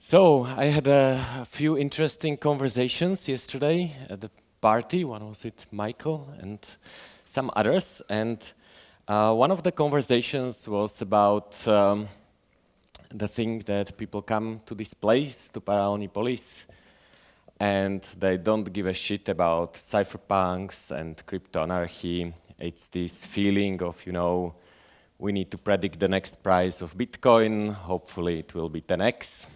So I had a few interesting conversations yesterday at the party. One was with Michael and some others. And one of the conversations was about the thing that people come to this place, to Paralelní Polis, and they don't give a shit about cypherpunks and cryptoanarchy. It's this feeling of, we need to predict the next price of Bitcoin. Hopefully it will be 10x.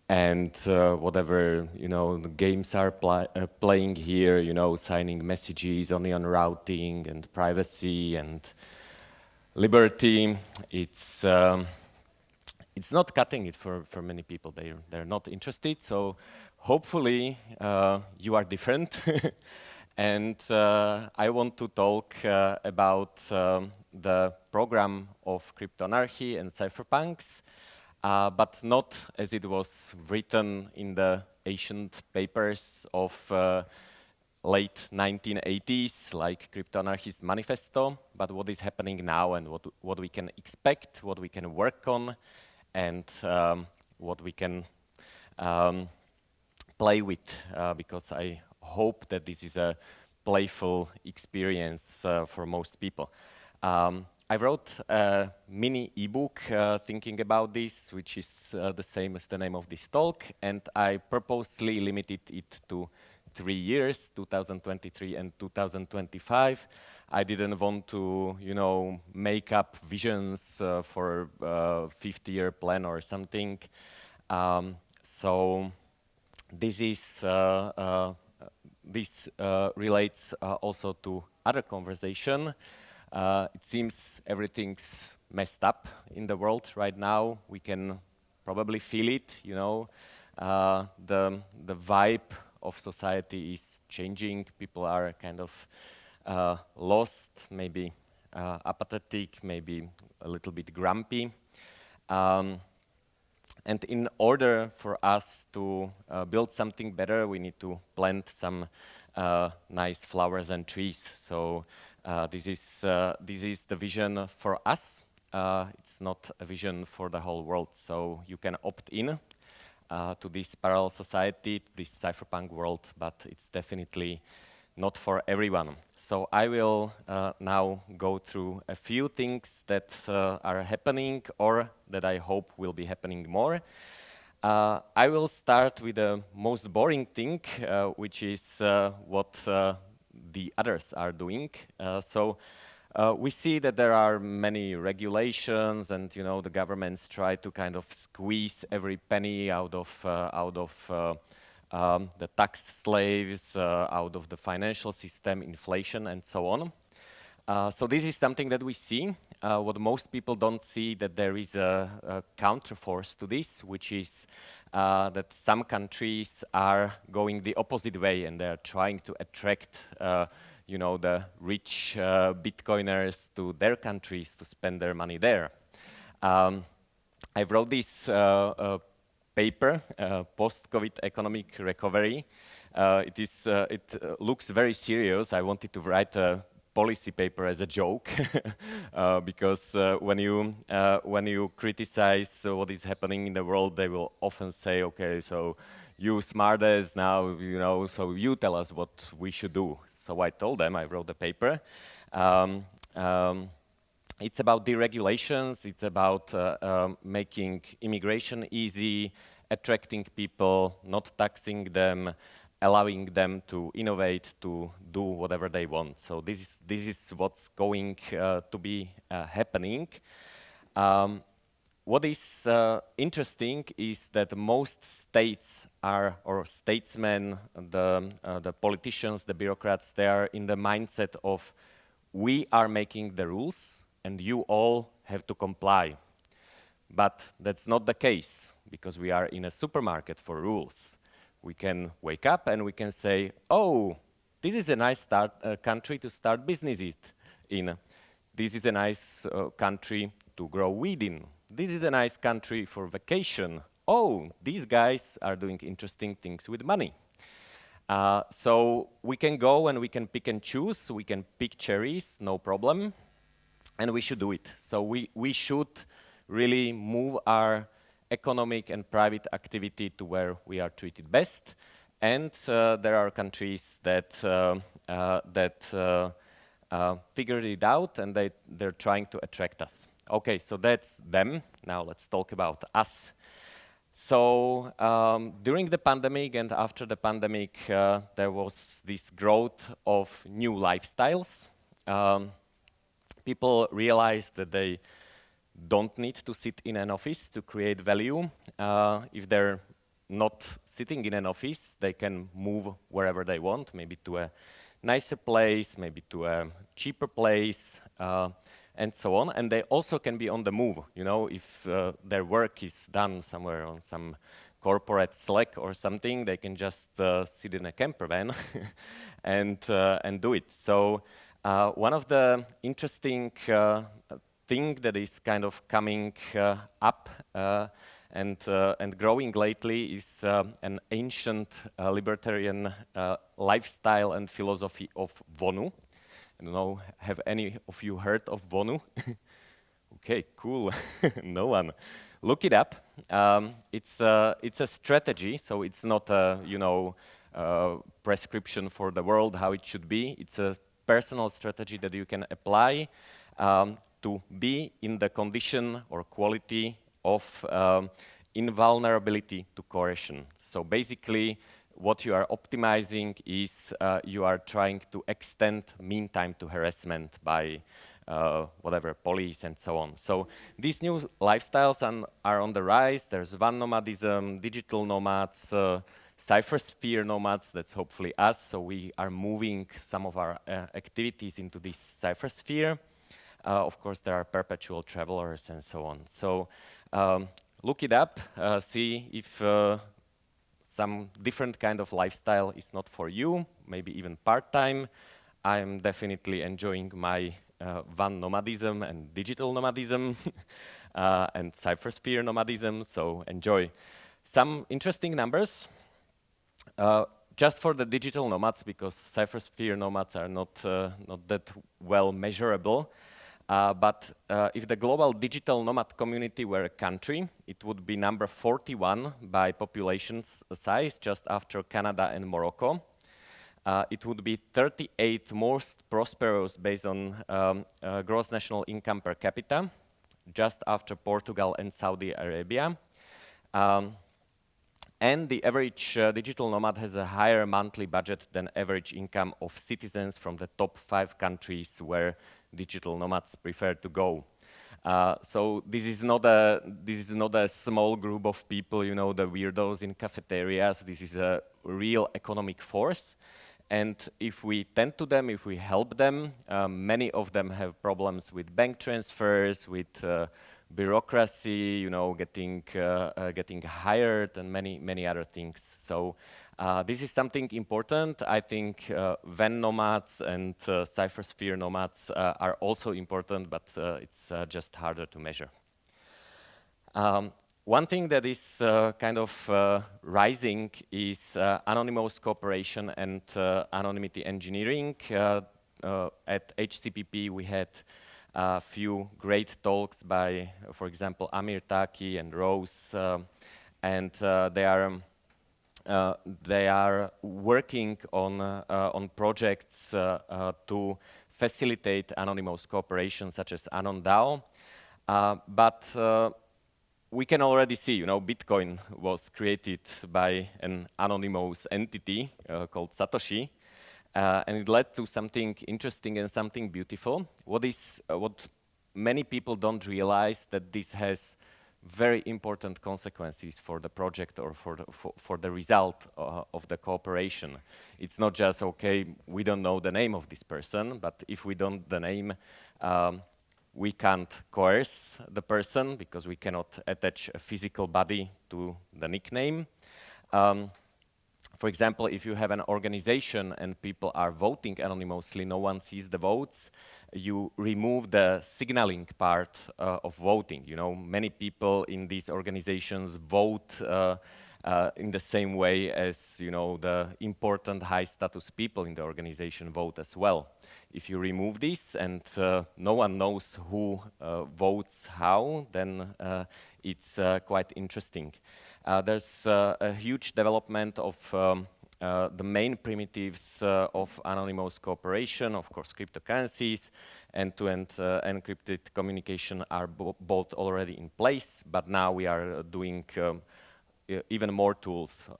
And whatever, the games are playing here, signing messages only on routing and privacy and liberty, it's not cutting it for many people. They're not interested. So hopefully you are different. And I want to talk about the program of cryptoanarchy and cypherpunks, but not as it was written in the ancient papers of late 1980s, like Cryptoanarchist Manifesto, but what is happening now and what we can expect, what we can work on, and what we can play with, because I hope that this is a playful experience for most people. I wrote a mini ebook thinking about this, which is the same as the name of this talk, and I purposely limited it to 3 years, 2023 and 2025. I didn't want to, make up visions for a 50-year plan or something. So this is this relates also to other conversation. It seems everything's messed up in the world right now. We can probably feel it, the vibe of society is changing. People are kind of lost, maybe apathetic, maybe a little bit grumpy. And in order for us to build something better, we need to plant some nice flowers and trees. So this is the vision for us. It's not a vision for the whole world. So you can opt in to this parallel society, this cypherpunk world, but it's definitely not for everyone. So I will now go through a few things that are happening or that I hope will be happening more. I will start with the most boring thing, which is what the others are doing. So we see that there are many regulations, and the governments try to kind of squeeze every penny out of the tax slaves, out of the financial system, inflation, and so on. So this is something that we see. What most people don't see, that there is a counterforce to this, which is that some countries are going the opposite way, and they're trying to attract the rich Bitcoiners to their countries to spend their money there. I wrote this paper, post-COVID economic recovery. It looks very serious. I wanted to write a policy paper as a joke, because when you criticize what is happening in the world, they will often say, okay, so you smartass now, so you tell us what we should do. So I told them, I wrote the paper. It's about deregulations, it's about making immigration easy, attracting people, not taxing them, allowing them to innovate, to do whatever they want. So this is what's going to be happening. What is interesting is that most states are, or statesmen, the politicians, the bureaucrats, they are in the mindset of, we are making the rules and you all have to comply. But that's not the case, because we are in a supermarket for rules. We can wake up and we can say, oh, this is a nice country to start businesses in. This is a nice country to grow weed in. This is a nice country for vacation. Oh, these guys are doing interesting things with money. So we can go and we can pick and choose. We can pick cherries, no problem. And we should do it. So we should really move our economic and private activity to where we are treated best. And there are countries that figured it out, and they're trying to attract us. Okay, so that's them. Now let's talk about us. So during the pandemic and after the pandemic, there was this growth of new lifestyles. People realized that they don't need to sit in an office to create value. If they're not sitting in an office, they can move wherever they want, maybe to a nicer place, maybe to a cheaper place, and so on. And they also can be on the move. You know, if their work is done somewhere on some corporate Slack or something, they can just sit in a camper van and do it. So one of the interesting thing that is kind of coming up and growing lately is an ancient libertarian lifestyle and philosophy of Vonu. I don't know, have any of you heard of Vonu? Okay, cool. No one. Look it up. It's a strategy, so it's not a prescription for the world how it should be. It's a personal strategy that you can apply to be in the condition or quality of invulnerability to coercion. So basically, what you are optimizing is you are trying to extend mean time to harassment by whatever, police and so on. So these new lifestyles are on the rise. There's van nomadism, digital nomads, cyphersphere nomads, that's hopefully us. So we are moving some of our activities into this cyphersphere. Of course, there are perpetual travelers and so on. So look it up, see if some different kind of lifestyle is not for you, maybe even part-time. I'm definitely enjoying my van nomadism and digital nomadism and cyphersphere nomadism, so enjoy. Some interesting numbers, just for the digital nomads, because cyphersphere nomads are not that well measurable. But if the global digital nomad community were a country, it would be number 41 by population size, just after Canada and Morocco. It would be 38th most prosperous based on gross national income per capita, just after Portugal and Saudi Arabia. And the average digital nomad has a higher monthly budget than average income of citizens from the top 5 countries where digital nomads prefer to go. So this is not a small group of people, you know, the weirdos in cafeterias. This is a real economic force. And if we tend to them, if we help them, many of them have problems with bank transfers, with bureaucracy, you know, getting hired, and many other things. So this is something important. I think van nomads and cyphersphere nomads are also important, but it's just harder to measure. One thing that is kind of rising is anonymous cooperation and anonymity engineering. At HCPP, we had a few great talks by, for example, Amir Taki and Rose, and they are working on projects to facilitate anonymous cooperation, such as AnonDAO. But we can already see, you know, Bitcoin was created by an anonymous entity called Satoshi, and it led to something interesting and something beautiful. What many people don't realize, that this has very important consequences for the project or for the result of the cooperation. It's not just, okay, we don't know the name of this person, but if we don't know the name, we can't coerce the person because we cannot attach a physical body to the nickname. For example, if you have an organization and people are voting anonymously, no one sees the votes, you remove the signaling part of voting. You know, many people in these organizations vote in the same way as, you know, the important high status people in the organization vote as well. If you remove this and no one knows who votes how, then it's quite interesting. There's a huge development of the main primitives of anonymous cooperation, of course, cryptocurrencies, end-to-end encrypted communication are both already in place, but now we are doing even more tools,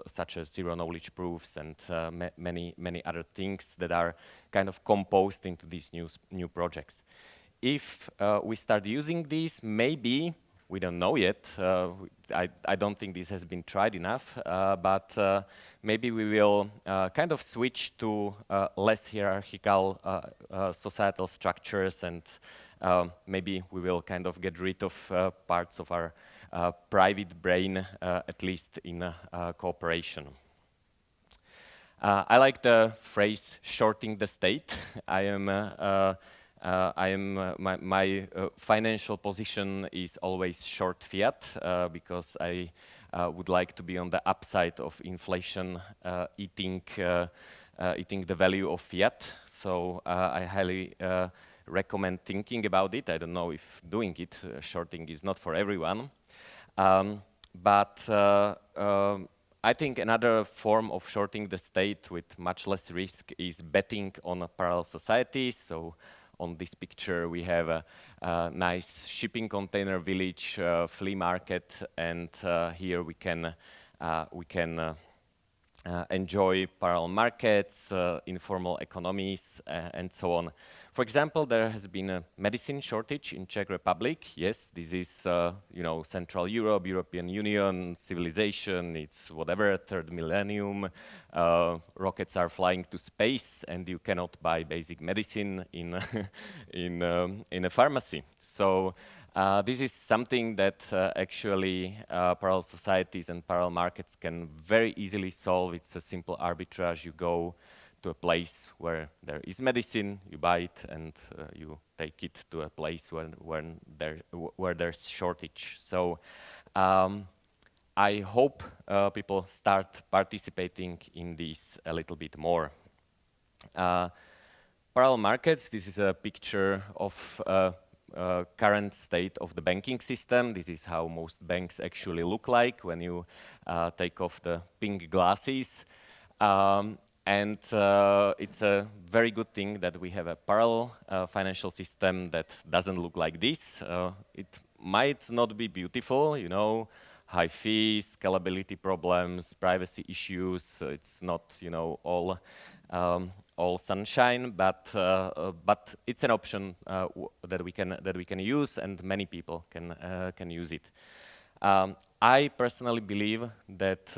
such as zero-knowledge proofs and many other things that are kind of composed into these new projects. If we start using these, maybe, we don't know yet, I don't think this has been tried enough, but maybe we will kind of switch to less hierarchical societal structures, and maybe we will kind of get rid of parts of our private brain, at least in cooperation. I like the phrase "shorting the state." My financial position is always short fiat because I would like to be on the upside of inflation eating the value of fiat. So I highly recommend thinking about it. I don't know if doing it, shorting is not for everyone. But I think another form of shorting the state with much less risk is betting on parallel societies. So on this picture, we have a nice shipping container village, flea market, and here we can enjoy parallel markets, informal economies, and so on. For example, there has been a medicine shortage in Czech Republic. Yes, this is, Central Europe, European Union, civilization, it's whatever, third millennium. Rockets are flying to space, and you cannot buy basic medicine in, in a pharmacy. So this is something that actually parallel societies and parallel markets can very easily solve. It's a simple arbitrage. You go to a place where there is medicine, you buy it, and you take it to a place where there's shortage. So I hope people start participating in this a little bit more. Parallel markets, this is a picture of current state of the banking system. This is how most banks actually look like when you take off the pink glasses. And it's a very good thing that we have a parallel financial system that doesn't look like this. It might not be beautiful, high fees, scalability problems, privacy issues. It's not, all sunshine, but it's an option that we can use, and many people can use it. I personally believe that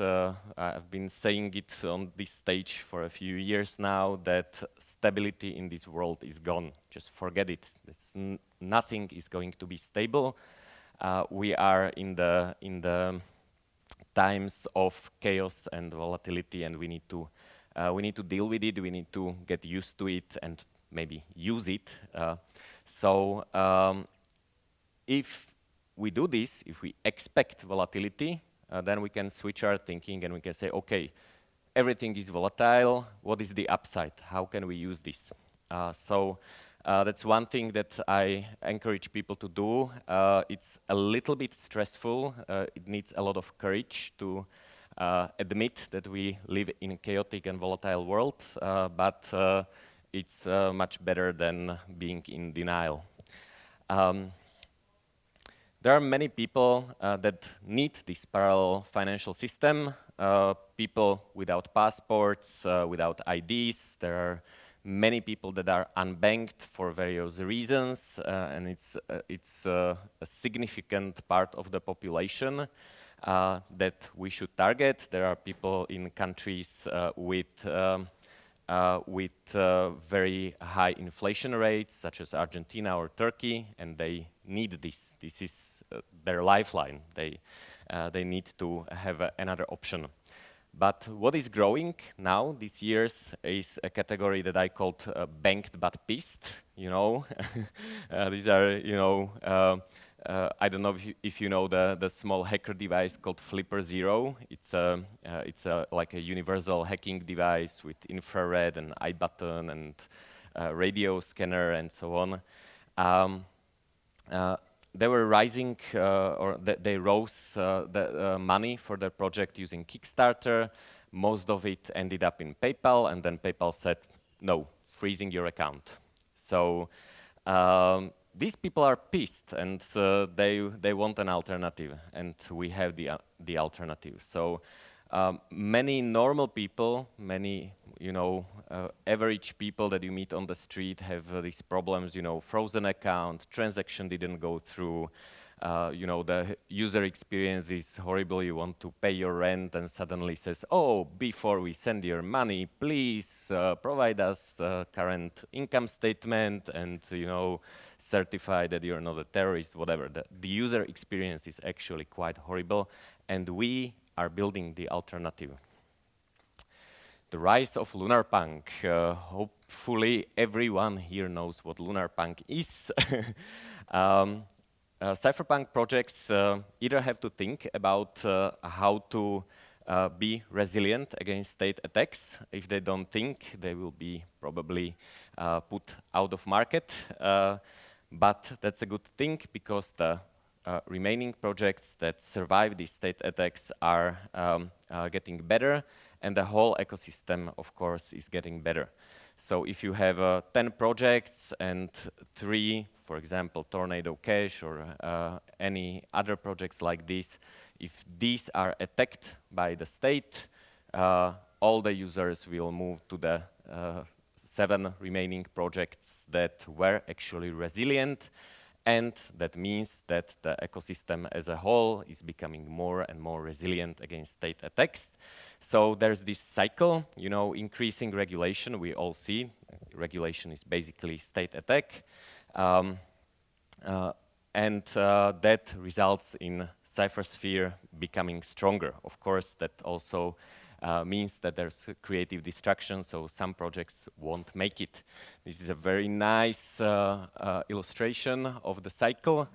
I've been saying it on this stage for a few years now, that stability in this world is gone. Just forget it. Nothing is going to be stable. We are in the times of chaos and volatility, and we need to deal with it. We need to get used to it and maybe use it. So if we do this, if we expect volatility, then we can switch our thinking and we can say, okay, everything is volatile. What is the upside? How can we use this? So that's one thing that I encourage people to do. It's a little bit stressful. It needs a lot of courage to admit that we live in a chaotic and volatile world, but it's much better than being in denial. There are many people that need this parallel financial system, people without passports, without IDs. There are many people that are unbanked for various reasons, and it's a significant part of the population that we should target. There are people in countries with very high inflation rates, such as Argentina or Turkey, and they need this. This is their lifeline. They need to have another option. But what is growing now these years is a category that I called banked but pissed. These are I don't know if you know the small hacker device called Flipper Zero. It's like a universal hacking device with infrared and eye button and radio scanner and so on. they were rising, they rose the money for their project using Kickstarter. Most of it ended up in PayPal, and then PayPal said, no, freezing your account. So these people are pissed, and they want an alternative, and we have the alternative. So many normal people, many average people that you meet on the street have these problems. Frozen account, transaction didn't go through. The user experience is horrible. You want to pay your rent and suddenly says, oh, before we send your money, please provide us current income statement and, certify that you're not a terrorist, whatever. The user experience is actually quite horrible, and we are building the alternative. The rise of Lunarpunk. Hopefully everyone here knows what Lunarpunk is. Cypherpunk projects either have to think about how to be resilient against state attacks. If they don't think, they will be probably put out of market. But that's a good thing, because the remaining projects that survive these state attacks are getting better, and the whole ecosystem, of course, is getting better. So if you have 10 projects and 3, for example, Tornado Cash or any other projects like this, if these are attacked by the state, all the users will move to the 7 remaining projects that were actually resilient, and that means that the ecosystem as a whole is becoming more and more resilient against state attacks. So there's this cycle, increasing regulation. We all see regulation is basically state attack. And that results in Cyphersphere becoming stronger. Of course, that also means that there's creative destruction, so some projects won't make it. This is a very nice illustration of the cycle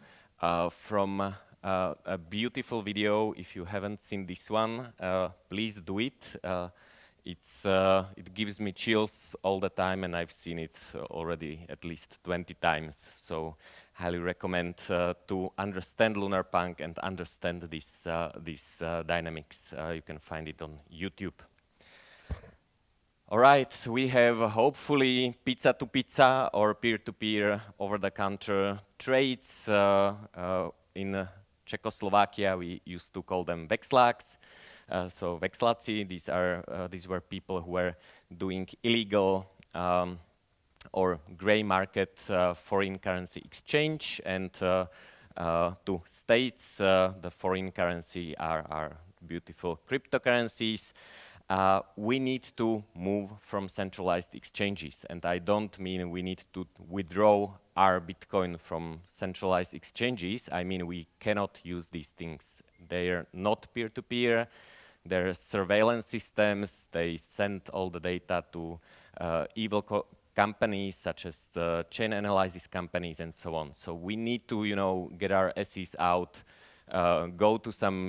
from a beautiful video. If you haven't seen this one, please do it. It gives me chills all the time, and I've seen it already at least 20 times. So highly recommend to understand Lunarpunk and understand these dynamics. You can find it on YouTube. All right, we have hopefully pizza to pizza or peer-to-peer over-the-counter trades. In Czechoslovakia, we used to call them vexláks. So vexláci, these were people who were doing illegal or gray market foreign currency exchange, and to states, the foreign currency are beautiful cryptocurrencies. We need to move from centralized exchanges, and I don't mean we need to withdraw our Bitcoin from centralized exchanges. I mean we cannot use these things. They are not peer-to-peer. They're surveillance systems. They send all the data to evil companies such as the chain analysis companies and so on. So we need to, get our asses out, go to some,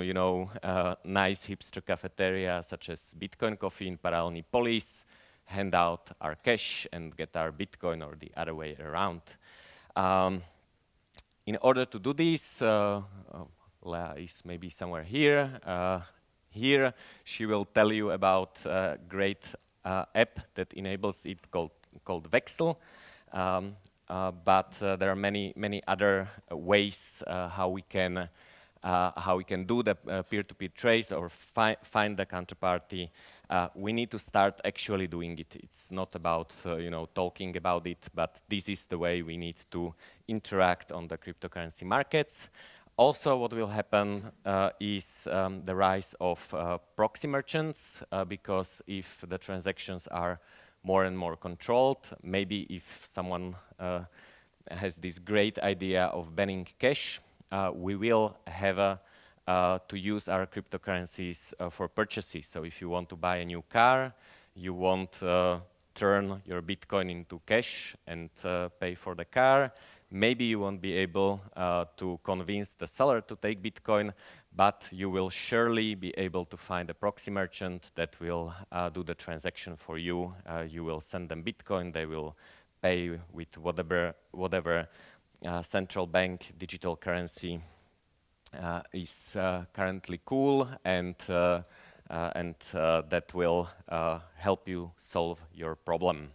nice hipster cafeteria such as Bitcoin Coffee in Paralelní Polis, hand out our cash and get our Bitcoin, or the other way around. In order to do this, Lea is maybe somewhere here. Here, she will tell you about a great app that enables it called Vexel. But there are many other ways how we can do the peer-to-peer trades or find the counterparty. We need to start actually doing it. It's not about talking about it, but this is the way we need to interact on the cryptocurrency markets. Also, what will happen is the rise of proxy merchants, because if the transactions are more and more controlled, maybe if someone has this great idea of banning cash, we will have to use our cryptocurrencies for purchases. So if you want to buy a new car, you won't turn your Bitcoin into cash and pay for the car. Maybe you won't be able to convince the seller to take Bitcoin, but you will surely be able to find a proxy merchant that will do the transaction for you. You will send them Bitcoin, they will pay with whatever central bank digital currency is currently cool, and that will help you solve your problem.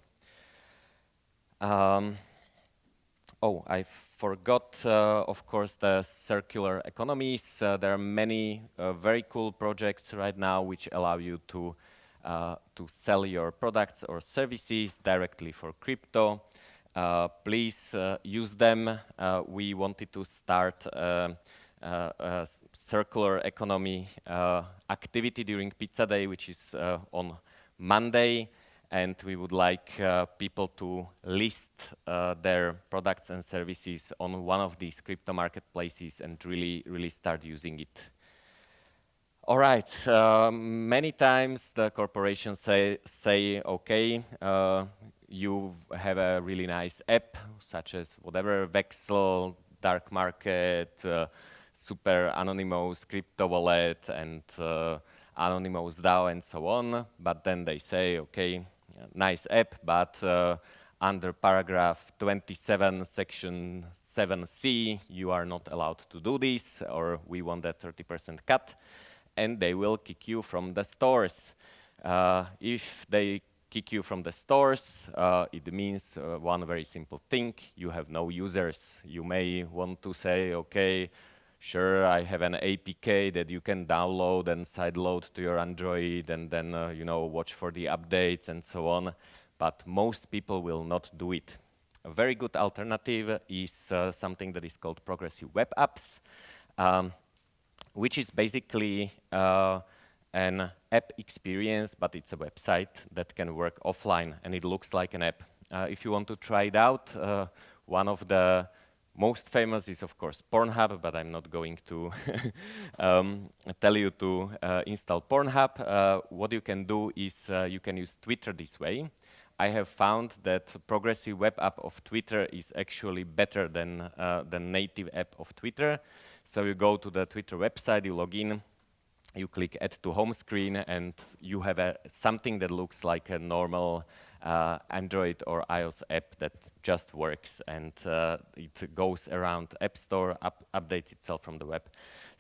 Oh, I forgot, of course, the circular economies. There are many very cool projects right now which allow you to sell your products or services directly for crypto. Please use them. We wanted to start a circular economy activity during Pizza Day, which is on Monday. And we would like people to list their products and services on one of these crypto marketplaces and really start using it. All right, many times the corporations say okay, you have a really nice app, such as whatever, Vexel, Dark Market, Super Anonymous Crypto Wallet, and Anonymous DAO, and so on. But then they say, okay, nice app, but under paragraph 27, section 7C, you are not allowed to do this, or we want a 30% cut, and they will kick you from the stores. If they kick you from the stores, it means one very simple thing: you have no users. You may want to say, okay, sure, I have an APK that you can download and sideload to your Android, and then you know, watch for the updates and so on. But most people will not do it. A very good alternative is something that is called progressive web apps, which is basically an app experience, but it's a website that can work offline, and it looks like an app. If you want to try it out, one of the most famous is, of course, Pornhub, but I'm not going to tell you to install Pornhub. What you can do is you can use Twitter this way. I have found that progressive web app of Twitter is actually better than the native app of Twitter. So you go to the Twitter website, you log in, you click Add to Home Screen, and you have something that looks like a normal Android or iOS app that just works, and it goes around App Store, updates itself from the web.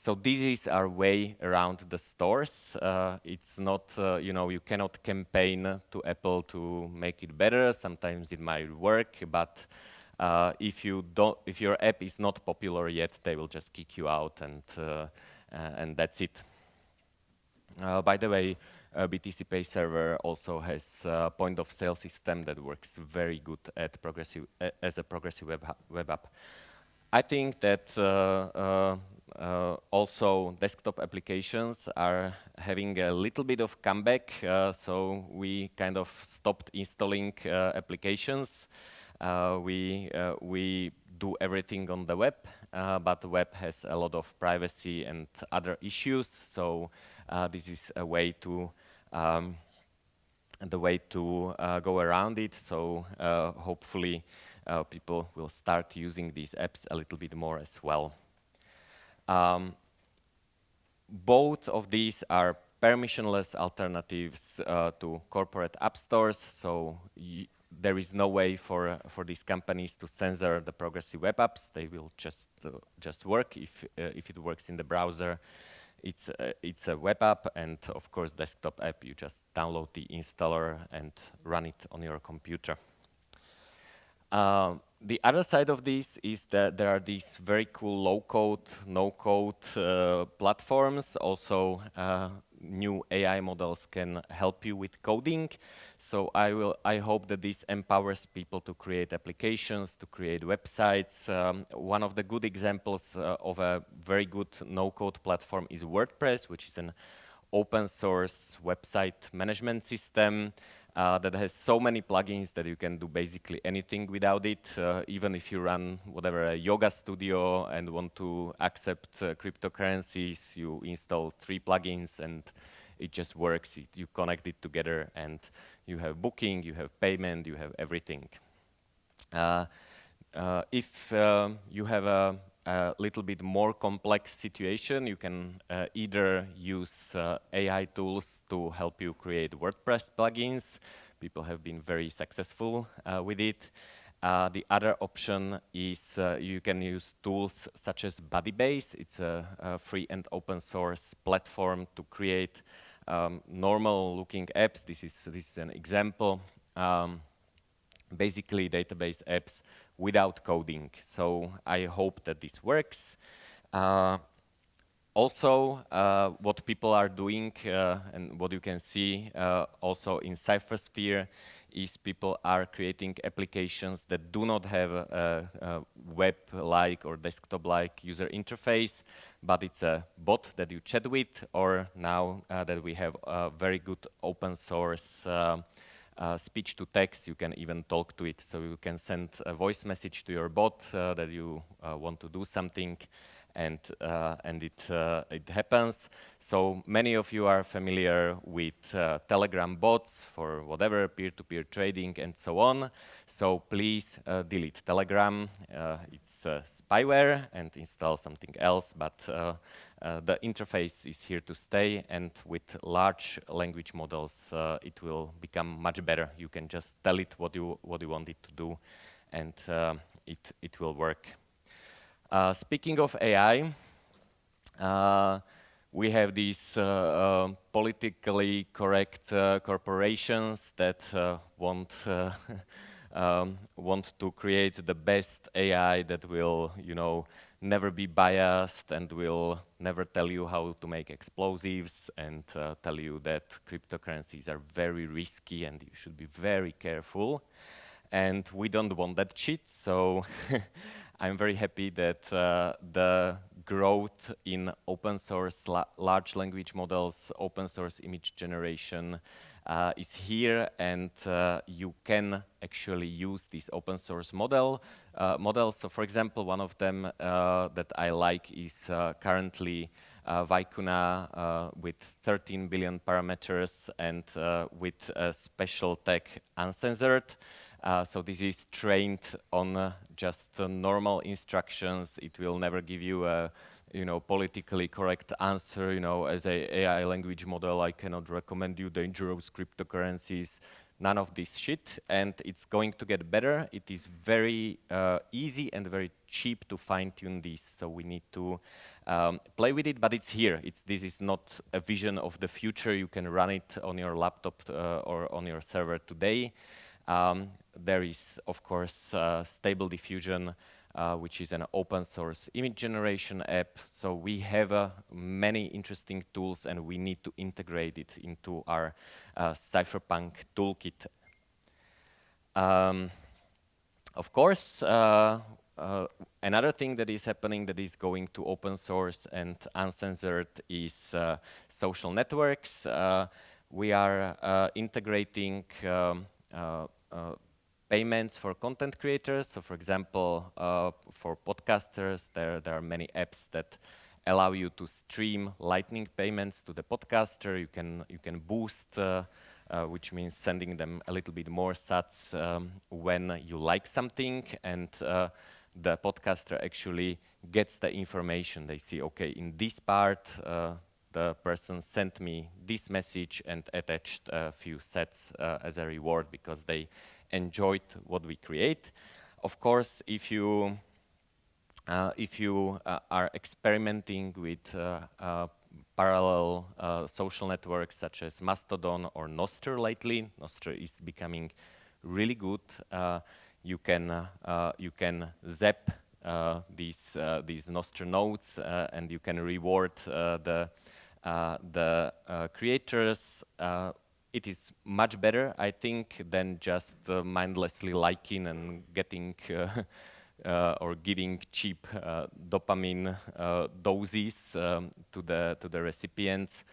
So this is our way around the stores. It's not, you know, you cannot campaign to Apple to make it better. Sometimes it might work, but if your app is not popular yet, they will just kick you out, and that's it. By the way, BTC Pay Server also has a point-of-sale system that works very good at as a progressive web app. I think that also desktop applications are having a little bit of comeback, so we kind of stopped installing applications. We do everything on the web, but the web has a lot of privacy and other issues, so this is a way to go around it. So hopefully people will start using these apps a little bit more as well. Both of these are permissionless alternatives to corporate app stores, so there is no way for these companies to censor the progressive web apps. They will just work if it works in the browser. It's a web app, and of course desktop app, you just download the installer and run it on your computer. The other side of this is that there are these very cool low-code, no-code platforms. Also, new AI models can help you with coding. So I hope that this empowers people to create applications, to create websites. One of the good examples of a very good no-code platform is WordPress, which is an open source website management system that has so many plugins that you can do basically anything without it. Even if you run whatever, a yoga studio, and want to accept cryptocurrencies, you install 3 plugins and it just works. You connect it together and you have booking, you have payment, you have everything. If you have a little bit more complex situation, you can either use AI tools to help you create WordPress plugins. People have been very successful with it. The other option is you can use tools such as Buddy.base. It's a free and open source platform to create normal looking apps. This is an example. Basically database apps without coding. So I hope that this works. Also, what people are doing and what you can see also in Cyphersphere is people are creating applications that do not have a web-like or desktop-like user interface, but it's a bot that you chat with, or now that we have a very good open source speech to text, you can even talk to it. So you can send a voice message to your bot that you want to do something, and it happens. So many of you are familiar with Telegram bots for whatever, peer-to-peer trading and so on. So please delete Telegram. It's spyware, and install something else, but the interface is here to stay, and with large language models it will become much better. You can just tell it what you want it to do, and it will work. Speaking of AI, we have these politically correct corporations that want to create the best AI that will, never be biased and will never tell you how to make explosives, and tell you that cryptocurrencies are very risky and you should be very careful. And we don't want that shit, so I'm very happy that the growth in open source large language models, open source image generation is here, and you can actually use this open source models. So for example, one of them that I like is currently Vicuna with 13 billion parameters and with a special tag uncensored. So this is trained on just normal instructions. It will never give you a politically correct answer. As a AI language model, I cannot recommend you dangerous cryptocurrencies. None of this shit, and it's going to get better. It is very easy and very cheap to fine-tune this, so we need to play with it, but it's here. This is not a vision of the future. You can run it on your laptop or on your server today. There is, of course, Stable Diffusion, which is an open source image generation app. So we have many interesting tools, and we need to integrate it into our Cypherpunk toolkit. Of course, another thing that is happening that is going to open source and uncensored is social networks. We are integrating payments for content creators. So for example, for podcasters, there are many apps that allow you to stream lightning payments to the podcaster. You can boost, which means sending them a little bit more sats when you like something, and the podcaster actually gets the information. They see, okay, in this part, the person sent me this message and attached a few sats as a reward because they enjoyed what we create. Of course, if you are experimenting with parallel social networks such as Mastodon or Nostr lately, Nostr is becoming really good. You can zap these Nostr nodes and you can reward the creators. It is much better, I think, than just mindlessly liking and getting or giving cheap dopamine doses to the recipients.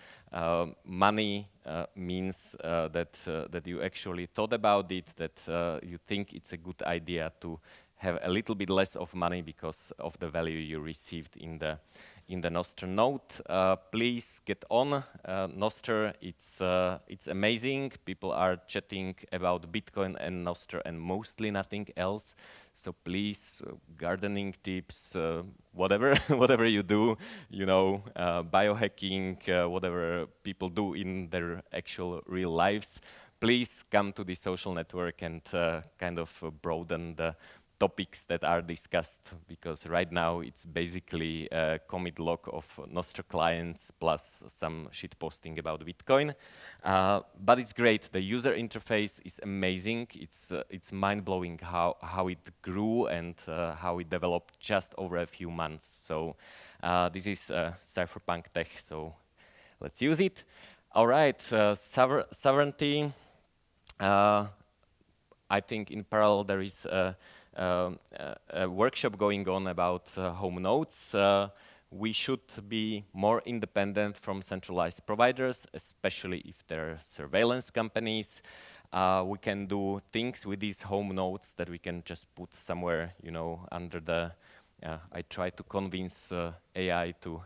Money means that you actually thought about it, that you think it's a good idea to have a little bit less of money because of the value you received in the Nostr node. Please get on Nostr. It's amazing. People are chatting about Bitcoin and Nostr and mostly nothing else. So please, gardening tips, whatever whatever you do, biohacking, whatever people do in their actual real lives, please come to the social network and kind of broaden the topics that are discussed, because right now it's basically a commit log of Nostr clients plus some shit posting about Bitcoin. But it's great. The user interface is amazing. It's mind-blowing how it grew and how it developed just over a few months. So this is Cypherpunk tech, so let's use it. All right, sovereignty. I think in parallel there is a workshop going on about home nodes. We should be more independent from centralized providers, especially if they're surveillance companies. We can do things with these home nodes that we can just put somewhere, you know, under the. I try to convince AI to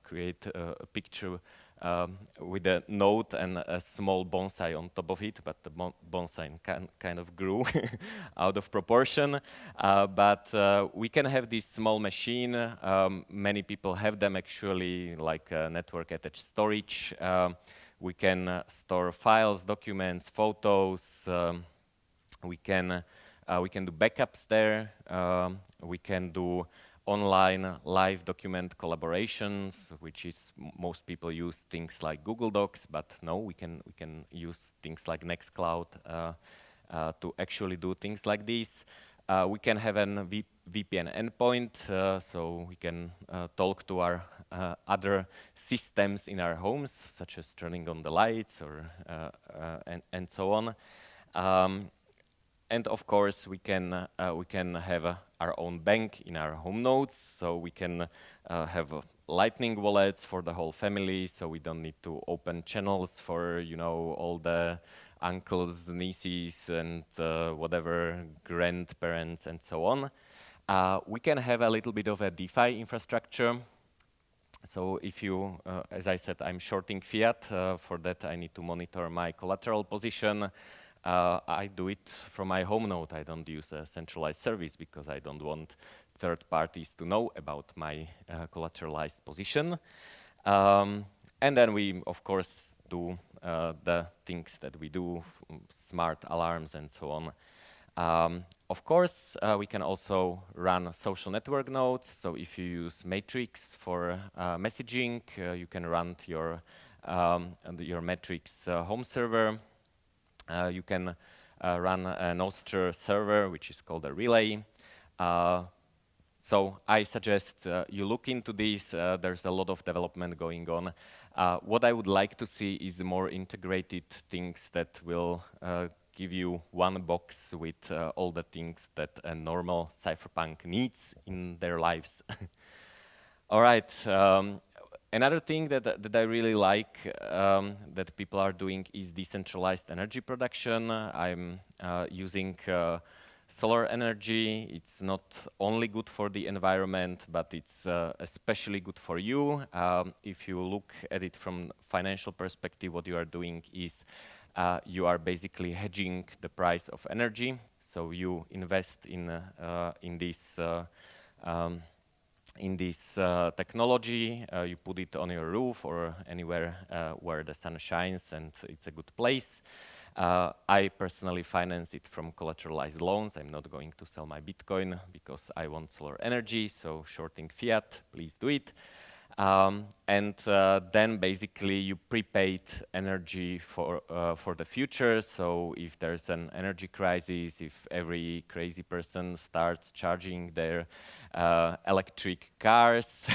create a picture with a node and a small bonsai on top of it, but the bonsai kind of grew out of proportion. But we can have this small machine. Many people have them actually, like network attached storage. We can store files, documents, photos. We can do backups there. We can do online live document collaborations, which is most people use things like Google Docs, but no, we can use things like Nextcloud to actually do things like this. We can have an VPN endpoint, so we can talk to our other systems in our homes, such as turning on the lights or and so on. And of course, we can have our own bank in our home nodes, so we can have Lightning wallets for the whole family, so we don't need to open channels for, you know, all the uncles, nieces, and whatever grandparents and so on. We can have a little bit of a DeFi infrastructure. So if you, as I said, I'm shorting fiat. For that, I need to monitor my collateral position. I do it from my home node. I don't use a centralized service because I don't want third parties to know about my collateralized position. And then we, of course, do the things that we do, smart alarms and so on. Of course, we can also run social network nodes. So if you use Matrix for messaging, you can run your Matrix home server. You can run a Nostr server, which is called a relay. So I suggest you look into this. There's a lot of development going on. What I would like to see is more integrated things that will give you one box with all the things that a normal cypherpunk needs in their lives. All right. Another thing that I really like that people are doing is decentralized energy production. I'm using solar energy. It's not only good for the environment, but it's especially good for you. If you look at it from financial perspective, what you are doing is you are basically hedging the price of energy. So you invest in this technology, you put it on your roof or anywhere where the sun shines and it's a good place. I personally finance it from collateralized loans. I'm not going to sell my Bitcoin because I want solar energy, so shorting fiat, please do it. And then basically you prepaid energy for the future. So if there's an energy crisis, if every crazy person starts charging their electric cars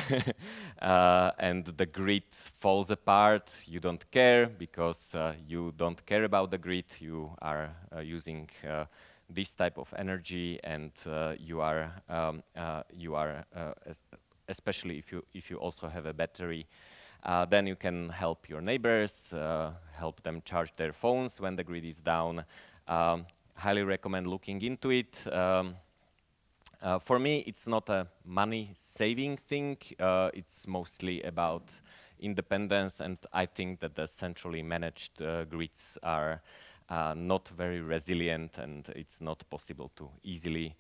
and the grid falls apart, you don't care because you don't care about the grid. You are using this type of energy, and you are especially if you also have a battery, then you can help your neighbors, help them charge their phones when the grid is down. Highly recommend looking into it. For me, it's not a money-saving thing. It's mostly about independence, and I think that the centrally managed grids are not very resilient, and it's not possible to easily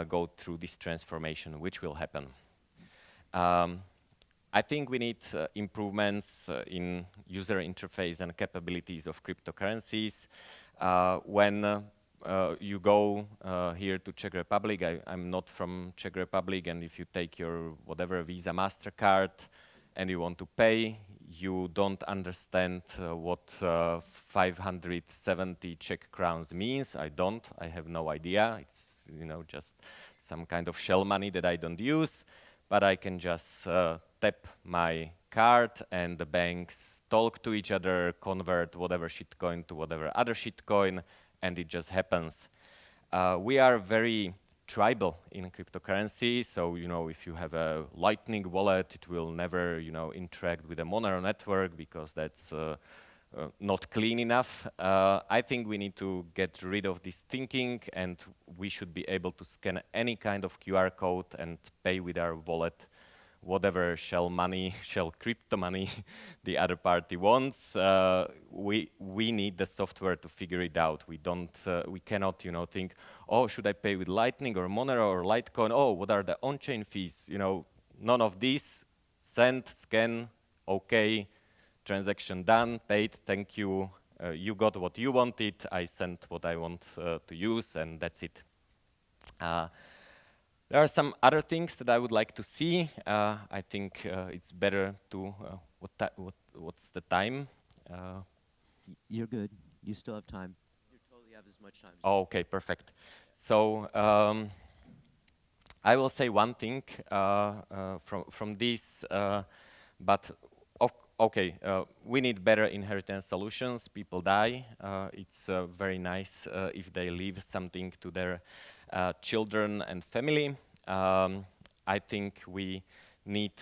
go through this transformation, which will happen. I think we need improvements in user interface and capabilities of cryptocurrencies. When you go here to Czech Republic, I'm not from Czech Republic, and if you take your whatever Visa, MasterCard, and you want to pay, you don't understand what 570 Czech crowns means. I don't. I have no idea. It's just some kind of shell money that I don't use, but I can just tap my card, and the banks talk to each other, convert whatever shitcoin to whatever other shitcoin, and it just happens. We are very tribal in cryptocurrency, so if you have a Lightning wallet, it will never interact with a Monero network because that's not clean enough. I think we need to get rid of this thinking, and we should be able to scan any kind of QR code and pay with our wallet whatever shell money, shell crypto money the other party wants. We need the software to figure it out. We cannot, think, oh, should I pay with Lightning or Monero or Litecoin? Oh, what are the on-chain fees? None of these. Send, scan, okay, transaction done, paid, thank you. You got what you wanted. I sent what I want to use, and that's it. There are some other things that I would like to see. I think it's better to, what's the time? You're good. You still have time. You totally have as much time. Oh, okay, perfect. So I will say one thing from this, but okay, we need better inheritance solutions. People die. It's very nice if they leave something to their children and family. I think we need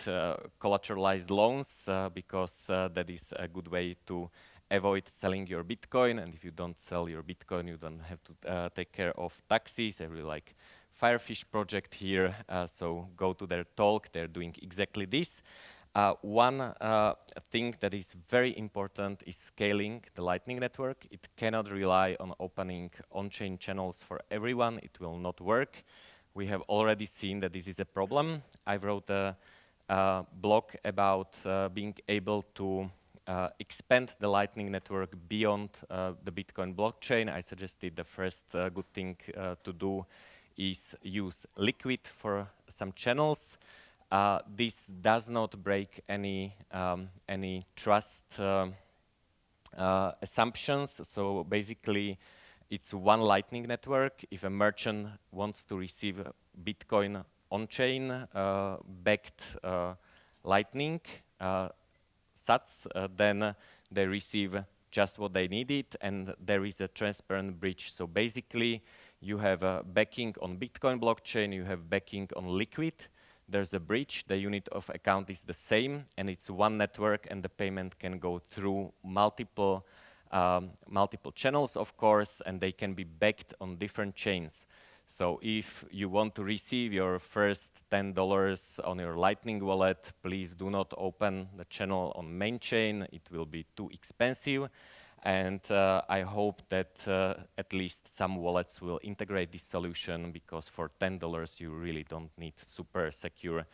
collateralized loans because that is a good way to avoid selling your Bitcoin. And if you don't sell your Bitcoin, you don't have to take care of taxes. I really like Firefish project here, so go to their talk. They're doing exactly this. One thing that is very important is scaling the Lightning Network. It cannot rely on opening on-chain channels for everyone. It will not work. We have already seen that this is a problem. I wrote a blog about being able to expand the Lightning Network beyond the Bitcoin blockchain. I suggested the first good thing to do is use Liquid for some channels. This does not break any trust assumptions. So basically, it's one Lightning network. If a merchant wants to receive Bitcoin on-chain backed Lightning sats, then they receive just what they needed, and there is a transparent bridge. So basically, you have backing on Bitcoin blockchain, you have backing on Liquid. There's a bridge, the unit of account is the same, and it's one network, and the payment can go through multiple channels, of course, and they can be backed on different chains. So if you want to receive your first $10 on your Lightning wallet, please do not open the channel on main chain. It will be too expensive. And I hope that at least some wallets will integrate this solution, because for $10 you really don't need super secure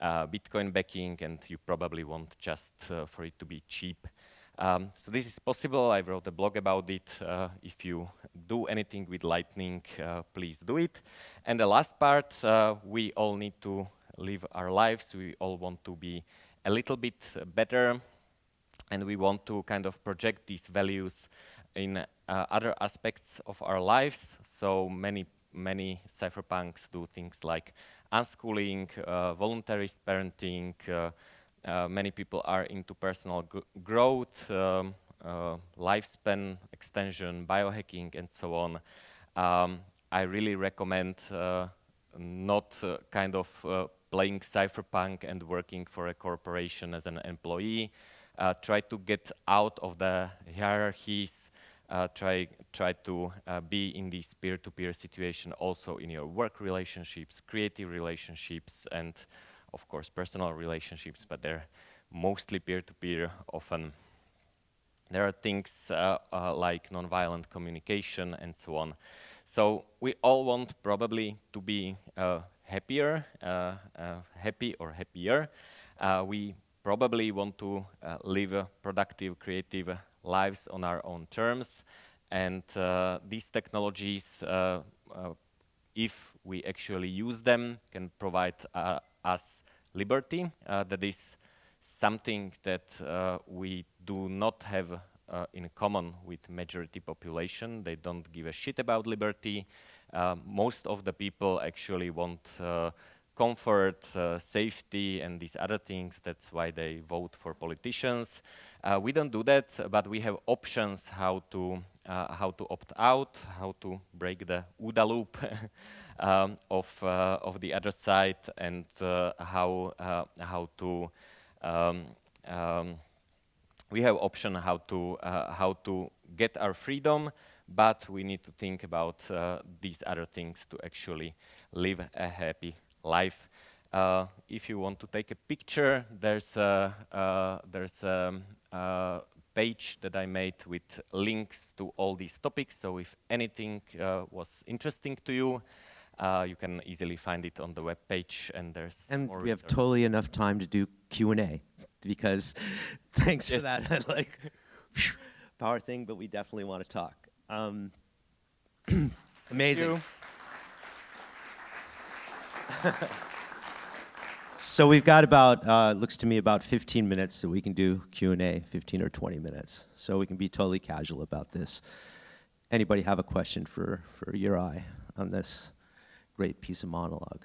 Bitcoin backing, and you probably want just for it to be cheap. So this is possible. I wrote a blog about it. If you do anything with Lightning, please do it. And the last part, we all need to live our lives. We all want to be a little bit better, and we want to kind of project these values in other aspects of our lives. So many cypherpunks do things like unschooling, voluntarist parenting. Many people are into personal growth, lifespan extension, biohacking, and so on. I really recommend not kind of playing cypherpunk and working for a corporation as an employee. Try to get out of the hierarchies. Try to be in this peer-to-peer situation also in your work relationships, creative relationships, and of course personal relationships, but they're mostly peer-to-peer often. There are things like nonviolent communication and so on. So we all want probably to be happier, happy or happier. We probably want to live productive, creative lives on our own terms. and these technologies, if we actually use them, can provide us liberty. That is something that we do not have in common with majority population. They don't give a shit about liberty. Most of the people actually want comfort, safety, and these other things. That's why they vote for politicians. We don't do that, but we have options how to opt out, how to break the OODA loop of the other side, and how to we have option how to get our freedom, but we need to think about these other things to actually live a happy life. If you want to take a picture, there's a page that I made with links to all these topics. So if anything was interesting to you, you can easily find it on the web page, and there's more we have totally enough time to do Q&A, because thanks for that like power thing, but we definitely want to talk. Amazing. So we've got about, looks to me, about 15 minutes, so we can do Q&A, 15 or 20 minutes. So we can be totally casual about this. Anybody have a question for Juraj on this great piece of monologue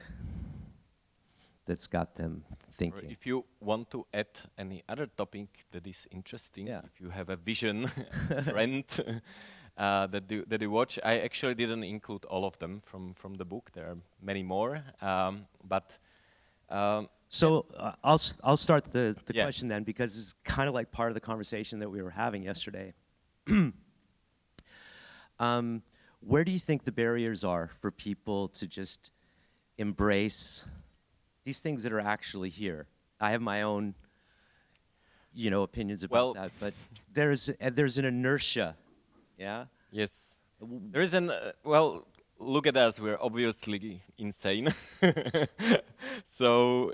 that's got them thinking? Or if you want to add any other topic that is interesting, if you have a vision, trend that you watch, I actually didn't include all of them from the book. There are many more, but. So I'll start the question then, because it's kind of like part of the conversation that we were having yesterday. Where do you think the barriers are for people to just embrace these things that are actually here? I have my own, opinions about that, but there's an inertia, yeah? Yes. There is an, look at us, we're obviously insane. So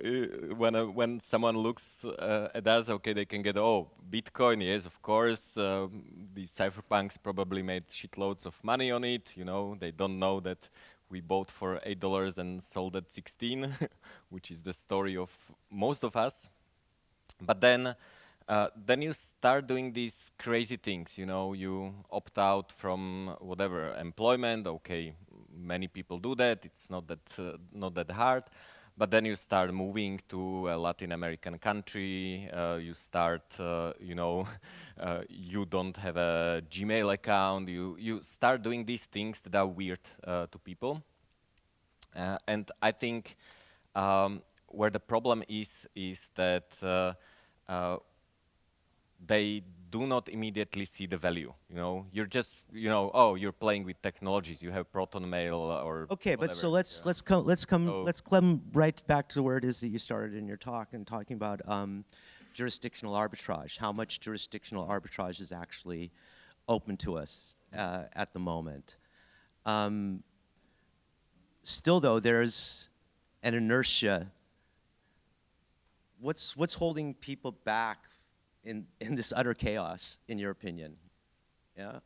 when someone looks at us, okay, they can get, Bitcoin, yes, of course. These cypherpunks probably made shitloads of money on it. They don't know that we bought for $8 and sold at 16, which is the story of most of us. But then you start doing these crazy things. You opt out from whatever employment. Okay, many people do that. It's not that hard. But then you start moving to a Latin American country. You start, you don't have a Gmail account. You start doing these things that are weird to people. And I think where the problem is that they do not immediately see the value. You're just, you're playing with technologies. You have Proton Mail or okay, whatever. but so let's come right back to where it is that you started in your talk, and talking about jurisdictional arbitrage. How much jurisdictional arbitrage is actually open to us at the moment? Still, though, there's an inertia. What's holding people back in this utter chaos, in your opinion? Yeah.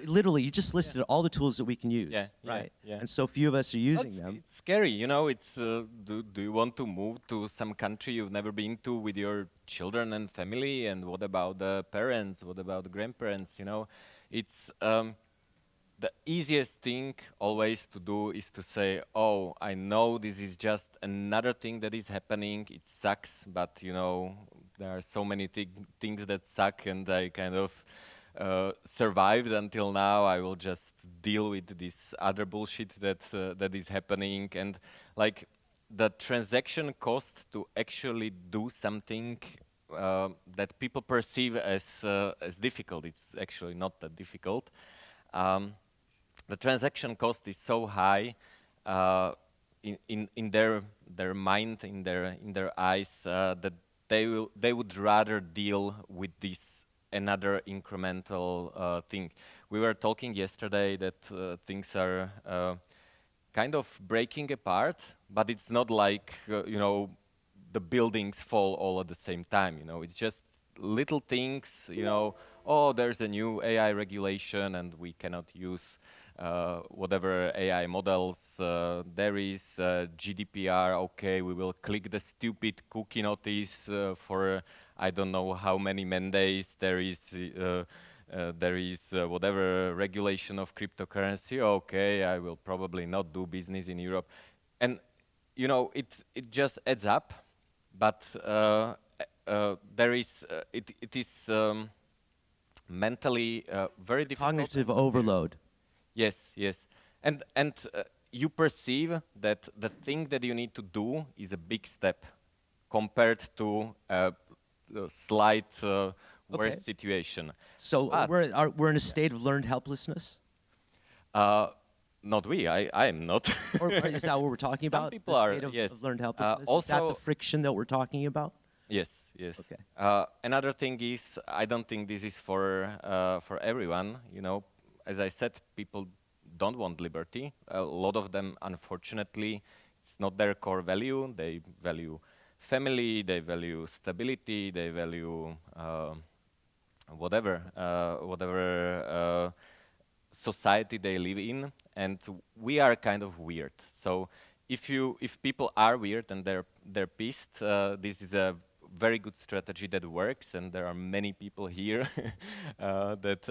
Literally, you just listed all the tools that we can use, right? Yeah. And so few of us are using them. It's scary, It's do you want to move to some country you've never been to with your children and family? And what about the parents? What about the grandparents? It's the easiest thing always to do is to say, I know this is just another thing that is happening. It sucks, but there are so many things that suck, and I kind of survived until now. I will just deal with this other bullshit that is happening. And like the transaction cost to actually do something that people perceive as difficult, it's actually not that difficult. The transaction cost is so high in their mind, in their eyes, that they would rather deal with this another incremental thing. We were talking yesterday that things are kind of breaking apart, but it's not like the buildings fall all at the same time. It's just little things. oh, there's a new AI regulation and we cannot use whatever AI models there is, GDPR, okay, we will click the stupid cookie notice for I don't know how many mandates there is whatever regulation of cryptocurrency, okay, I will probably not do business in Europe. And, you know, it just adds up, but it is mentally very difficult. Cognitive overload. Yes, yes. And you perceive that the thing that you need to do is a big step compared to a slight worse situation. So But, we're in a state of learned helplessness? not we, I am not. Or is that what we're talking Some about? people the are, state of, yes. of learned helplessness? Is that Also- the friction that we're talking about? Yes, yes. Okay. Another thing is, I don't think this is for everyone. You know, as I said, people don't want liberty. A lot of them, unfortunately, it's not their core value. They value family, they value stability, they value whatever society they live in, and we are kind of weird. So if people are weird and they're pissed, this is a very good strategy that works, and there are many people here that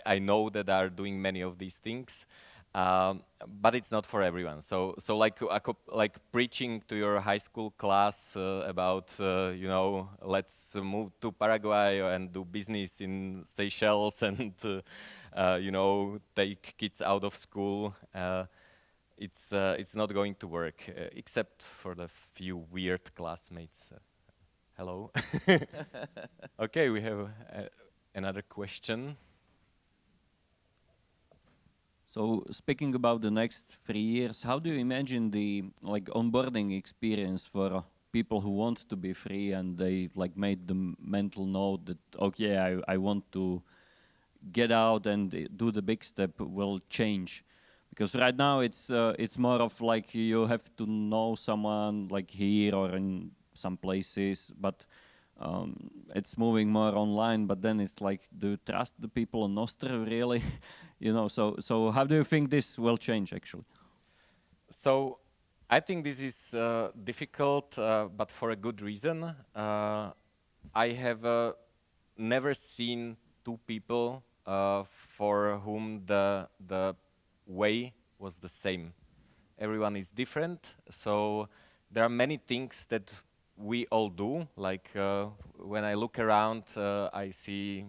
I know that are doing many of these things. But it's not for everyone. So like preaching to your high school class about you know, let's move to Paraguay and do business in Seychelles and you know, take kids out of school. It's not going to work, except for the few weird classmates. Hello. Okay, we have another question. So speaking about the next 3 years, how do you imagine the onboarding experience for people who want to be free and they made the mental note that okay, I want to get out and do the big step will change? Because right now it's more of you have to know someone here or in some places, but it's moving more online. But then it's do you trust the people on Nostr really? You know, so how do you think this will change actually? So I think this is difficult, but for a good reason. I have never seen two people for whom the way was the same. Everyone is different, so there are many things that we all do. Like when I look around, I see,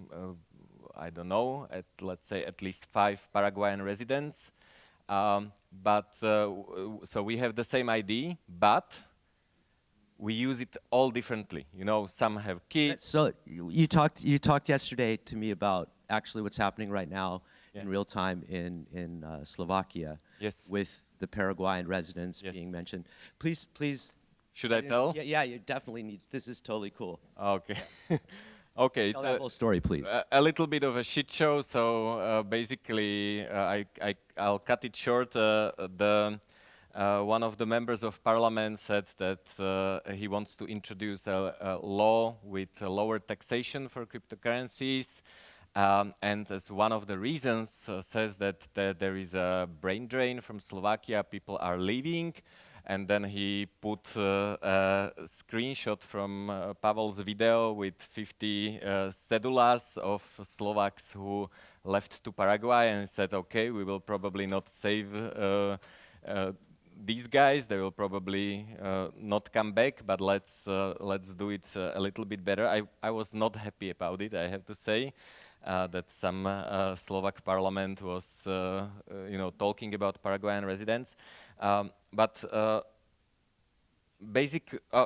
I don't know, let's say at least 5 Paraguayan residents. So we have the same ID, but we use it all differently. You know, some have kids. So you talked yesterday to me about actually what's happening right now in real time in Slovakia. Yes. With the Paraguayan residents being mentioned. Please. Should I tell? Yeah, you definitely need. This is totally cool. Okay. Okay. Tell that whole story, please. A little bit of a shit show. So basically, I'll cut it short. One of the members of parliament said that he wants to introduce a law with lower taxation for cryptocurrencies. And as one of the reasons says that there is a brain drain from Slovakia, people are leaving. And then he put a screenshot from Pavel's video with 50 cedulas of Slovaks who left to Paraguay, and said, okay, we will probably not save these guys. They will probably not come back, but let's do it a little bit better. I was not happy about it, I have to say. That some Slovak parliament was, you know, talking about Paraguayan residents, but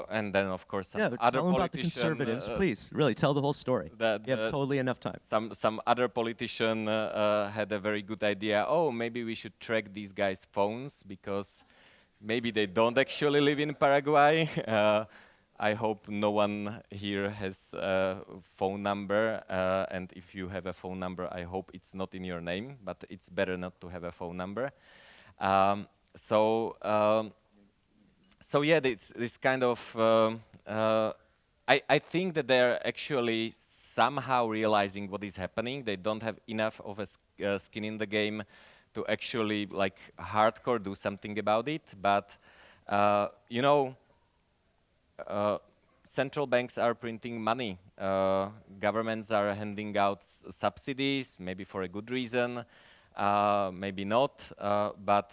and then of course some other tell them about the politician, conservatives, please. Really, tell the whole story. You have totally enough time. Some other politician had a very good idea. Oh, maybe we should track these guys' phones because maybe they don't actually live in Paraguay. I hope no one here has a phone number, and if you have a phone number, I hope it's not in your name, but it's better not to have a phone number. So yeah, this kind of, I think that there are actually somehow realizing what is happening. They don't have enough of a skin in the game to actually like hardcore do something about it. But you know, central banks are printing money. Governments are handing out subsidies, maybe for a good reason, maybe not. But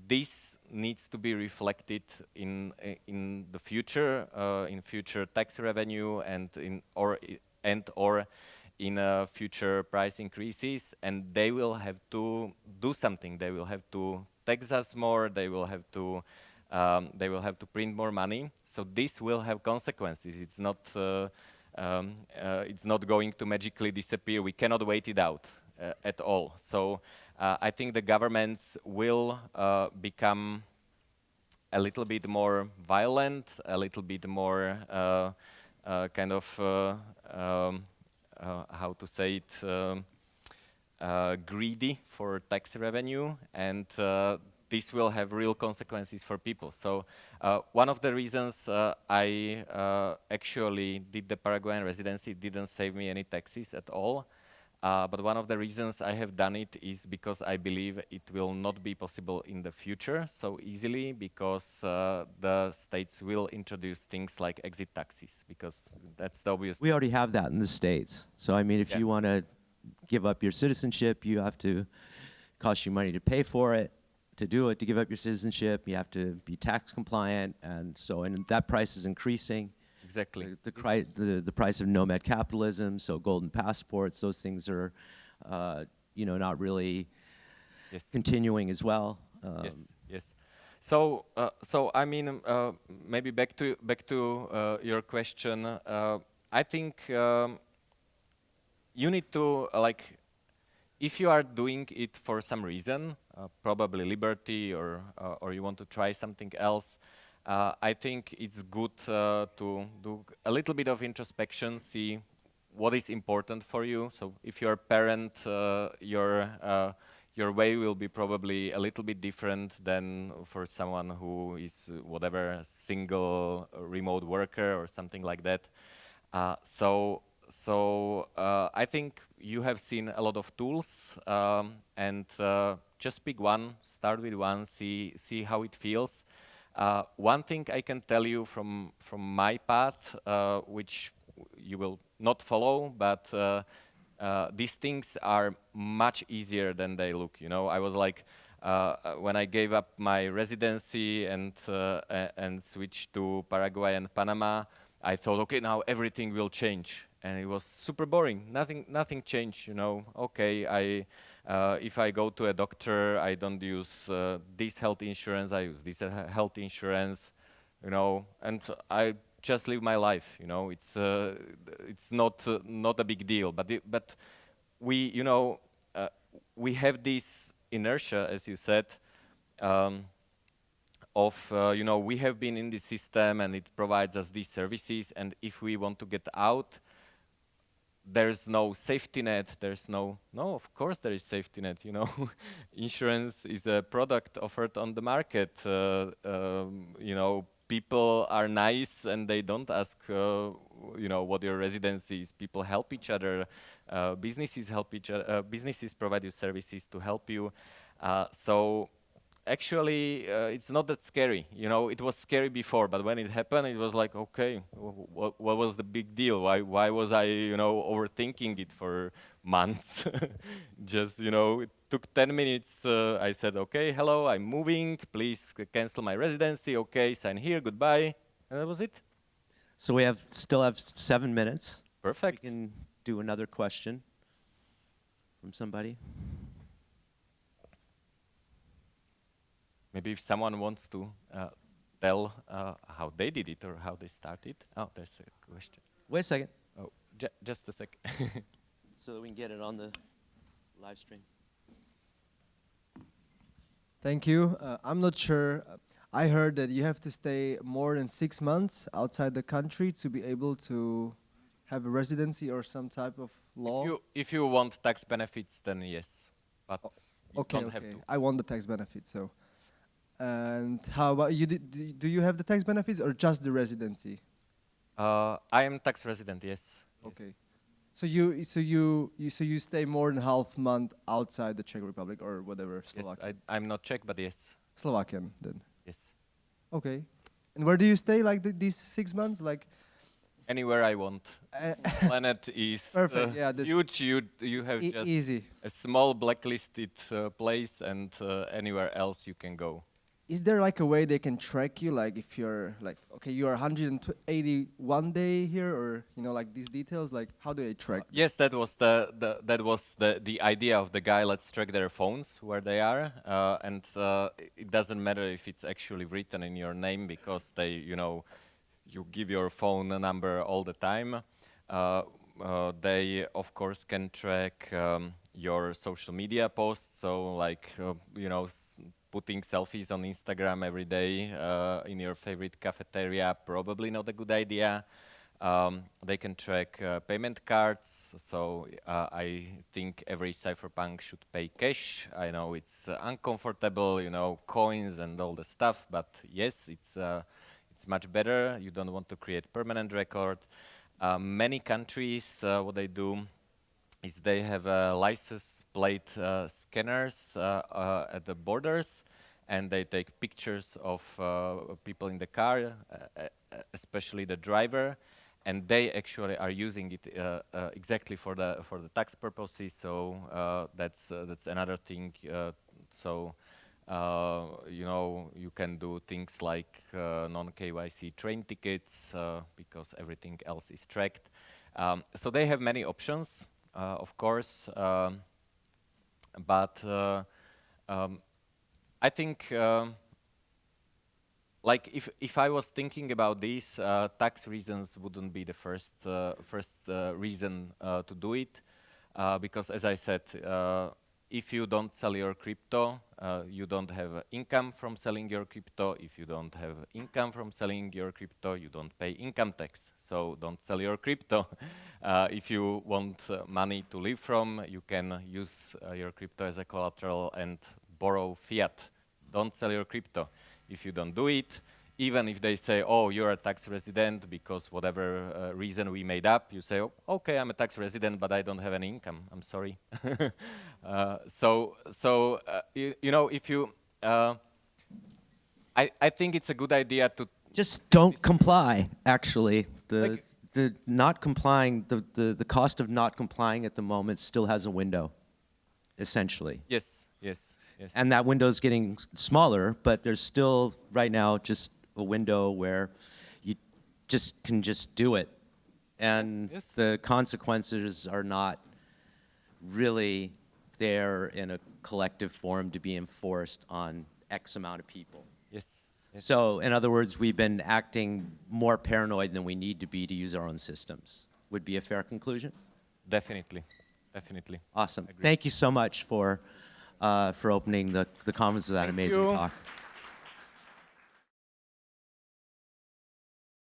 this needs to be reflected in the future, in future tax revenue, and or in future price increases. And they will have to do something. They will have to tax us more. They will have to print more money. So this will have consequences. It's not going to magically disappear. We cannot wait it out at all. So I think the governments will become a little bit more violent, a little bit more kind of how to say it, greedy for tax revenue, and this will have real consequences for people. So one of the reasons I actually did the Paraguayan residency didn't save me any taxes at all. But one of the reasons I have done it is because I believe it will not be possible in the future so easily, because the states will introduce things like exit taxes, because that's the obvious. We already have that in the States. So, I mean, if Yeah. you want to give up your citizenship, you have to cost you money to pay for it, to do it, to give up your citizenship. You have to be tax compliant. And so, and that price is increasing. Exactly. The price of nomad capitalism, so golden passports, those things are, you know, not really Yes. continuing as well. Yes, yes. So, I mean, maybe back to your question. I think you need to if you are doing it for some reason, probably liberty, or you want to try something else. I think it's good to do a little bit of introspection, see what is important for you. So if you're a parent, your way will be probably a little bit different than for someone who is whatever, single remote worker or something like that. So I think you have seen a lot of tools, and just pick one, start with one, see how it feels. One thing I can tell you from my path, which you will not follow, but these things are much easier than they look. You know, I was like, when I gave up my residency and switched to Paraguay and Panama, I thought, okay, now everything will change, and it was super boring. Nothing changed. You know, okay, if I go to a doctor, I don't use this health insurance. I use this health insurance. You know, and I just live my life. You know, it's not a big deal. But we, you know, we have this inertia, as you said. You know, we have been in this system and it provides us these services, and if we want to get out, there's no safety net, there's no, of course there is safety net, you know. Insurance is a product offered on the market. You know, people are nice and they don't ask, you know, what your residency is. People help each other, businesses help each other, businesses provide you services to help you. So actually, it's not that scary. You know, it was scary before, but when it happened, it was like, okay, what was the big deal? Why was I, you know, overthinking it for months? Just, you know, it took 10 minutes. I said, okay, hello, I'm moving. Please cancel my residency. Okay, sign here, goodbye. And that was it. So we still have 7 minutes. Perfect. We can do another question from somebody. Maybe if someone wants to tell how they did it or how they started. Oh, there's a question. Wait a second. Oh, just a sec. So that we can get it on the live stream. Thank you. I'm not sure. I heard that you have to stay more than 6 months outside the country to be able to have a residency or some type of law. If you want tax benefits, then yes. But you don't have to. I want the tax benefits, so. And how about you? Do you have the tax benefits or just the residency? I am tax resident, yes. Okay. Yes. So you stay more than half month outside the Czech Republic or whatever, Yes, Slovakia. I'm not Czech, but yes, Slovakian then. yes. Okay. And where do you stay like these 6 months? Like Anywhere I want. Planet is Perfect, yeah, this huge. You have just easy. a small blacklisted place, and anywhere else you can go. Is there like a way they can track you? Like if you're like, okay, you are 181 day here, or like these details. Like how do they track? Yes, that was the idea of the guy. Let's track their phones where they are, and it doesn't matter if it's actually written in your name because they, you give your phone number all the time. They of course can track your social media posts. So like putting selfies on Instagram every day in your favorite cafeteria, probably not a good idea. They can track payment cards, so I think every cypherpunk should pay cash. I know it's uncomfortable, coins and all the stuff, but yes, it's much better. You don't want to create permanent record. Many countries, what they do is they have license plate scanners at the borders, and they take pictures of people in the car, especially the driver, and they actually are using it exactly for the tax purposes. So that's another thing. You can do things like non-KYC train tickets because everything else is tracked. So they have many options, of course, but I think like if I was thinking about these, tax reasons wouldn't be the first reason to do it, because as I said, if you don't sell your crypto, you don't have income from selling your crypto. If you don't have income from selling your crypto, you don't pay income tax. So don't sell your crypto. If you want money to live from, you can use your crypto as a collateral and borrow fiat. Don't sell your crypto. If you don't do it, even if they say, oh, you're a tax resident because whatever reason we made up, you say, oh, okay, I'm a tax resident, but I don't have any income. I'm sorry. If you, I think it's a good idea to Just don't comply, actually. The not complying, the cost of not complying at the moment still has a window, essentially. Yes. And that window is getting smaller, but there's still, right now, just a window where you can do it. And Yes. the consequences are not really there in a collective form to be enforced on X amount of people. Yes. So, in other words, we've been acting more paranoid than we need to be to use our own systems. Would be a fair conclusion? Definitely. Awesome. Agreed. Thank you so much for opening the conference with that amazing you. talk.